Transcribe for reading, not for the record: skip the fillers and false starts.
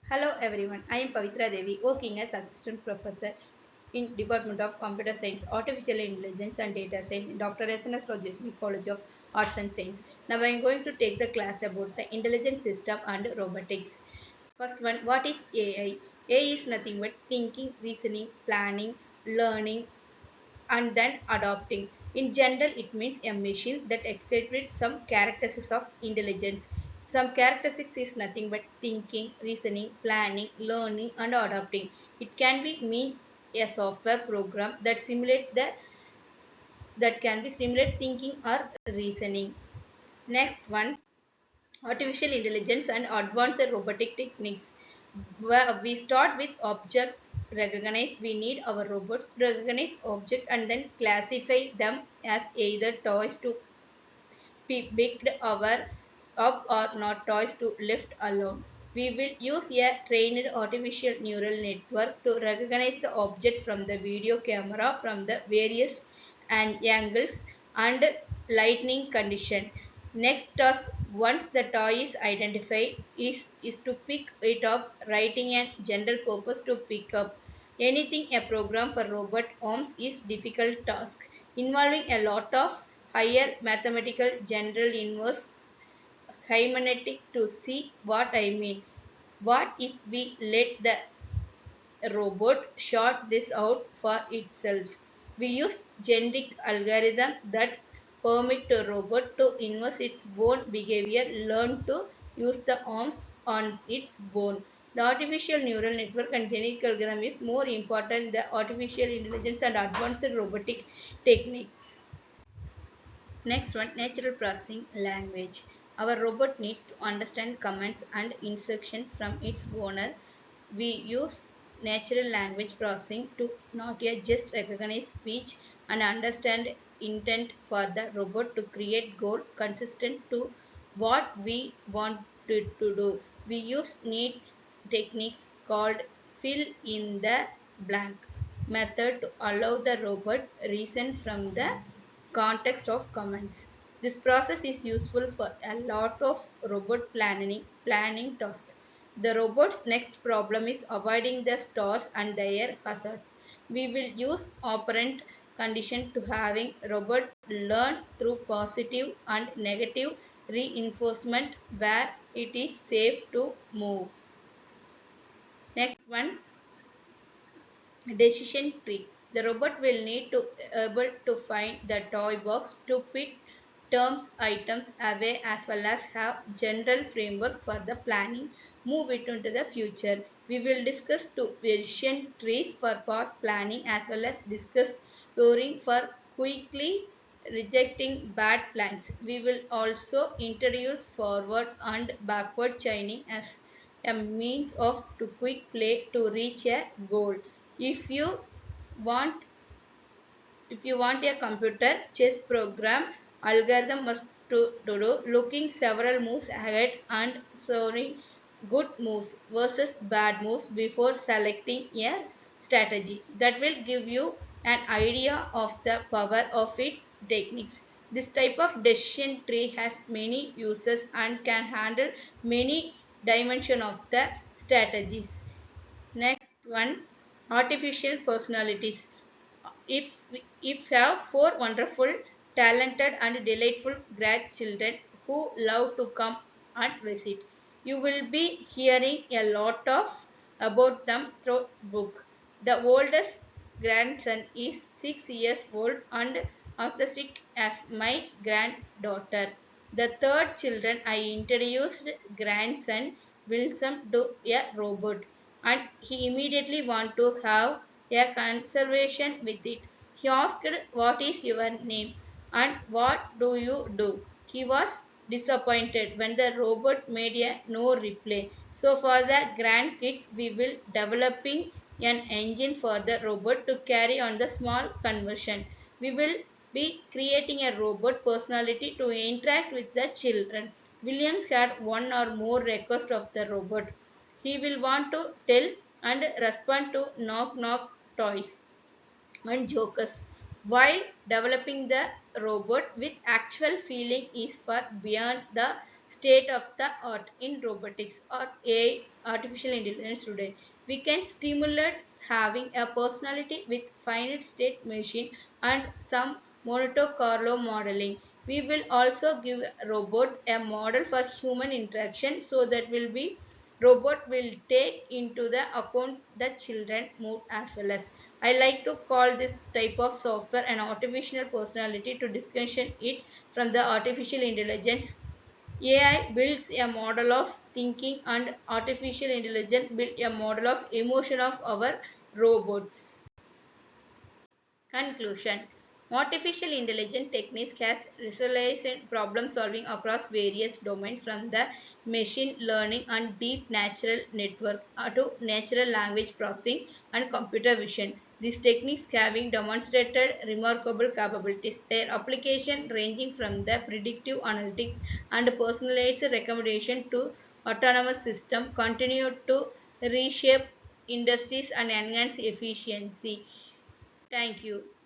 Hello everyone, I am Pavitra Devi, working as Assistant Professor in Department of Computer Science, Artificial Intelligence and Data Science in Dr. S.N.S. Rajeshwari College of Arts and Science. Now I am going to take the class about the intelligent system and robotics. First one, what is AI? AI is nothing but thinking, reasoning, planning, learning, and then adopting. In general, it means a machine that exhibits some characteristics of intelligence. Some characteristics is nothing but thinking, reasoning, planning, learning, and adopting. It can be mean a software program that can be simulate thinking or reasoning. Next one, artificial intelligence and advanced robotic techniques. We start with object recognize. We need our robots to recognize object and then classify them as either toys to be picked up or not toys to lift alone. We will use a trained artificial neural network to recognize the object from the video camera from the various angles and lighting condition. Next task, once the toy is identified, is to pick it up, writing a general purpose to pick up. Anything a program for robot arms is difficult task, involving a lot of higher mathematical general inverse hymenetics to see what I mean. What if we let the robot sort this out for itself? We use generic algorithm that permit the robot to inverse its own behavior, learn to use the arms on its own. The artificial neural network and generic algorithm is more important than artificial intelligence and advanced robotic techniques. Next one, natural processing language. Our robot needs to understand commands and instructions from its owner. We use natural language processing to not yet just recognize speech and understand intent for the robot to create goal consistent to what we want it to do. We use neat techniques called fill in the blank method to allow the robot reason from the context of commands. This process is useful for a lot of robot planning tasks. The robot's next problem is avoiding the stars and their hazards. We will use operant condition to having robot learn through positive and negative reinforcement where it is safe to move. Next one, decision tree. The robot will need to able to find the toy box to put terms items away as well as have general framework for the planning move it into the future. We will discuss two decision trees for path planning as well as discuss scoring for quickly rejecting bad plans. We will also introduce forward and backward chaining as a means of to quick play to reach a goal. If you want if you want a computer chess program algorithm must to do looking several moves ahead and serving good moves versus bad moves before selecting a strategy that will give you an idea of the power of its techniques. This type of decision tree has many uses and can handle many dimensions of the strategies. Next one, artificial personalities. If have four wonderful, talented, and delightful grandchildren who love to come and visit, you will be hearing a lot of about them through book. The oldest grandson is 6 years old and enthusiastic as my granddaughter. The third children I introduced grandson Wilson to a robot and he immediately want to have a conversation with it. He asked, "What is your name and what do you do?" He was disappointed when the robot made a no reply. So for the grandkids, we will developing an engine for the robot to carry on the small conversion. We will be creating a robot personality to interact with the children. Williams had one or more requests of the robot. He will want to tell and respond to knock knock toys and jokers while developing the robot with actual feeling is far beyond the state of the art in robotics or AI, artificial intelligence today. We can stimulate having a personality with finite state machine and some Monte Carlo modeling. We will also give a robot a model for human interaction so that will be robot will take into the account the children mood as well as. I like to call this type of software an artificial personality to distinction it from the artificial intelligence. AI builds a model of thinking and artificial intelligence build a model of emotion of our robots. Conclusion. Artificial intelligence techniques has revolutionized problem solving across various domains from the machine learning and deep natural network to natural language processing and computer vision. These techniques having demonstrated remarkable capabilities. Their application ranging from the predictive analytics and personalized recommendation to autonomous system continue to reshape industries and enhance efficiency. Thank you.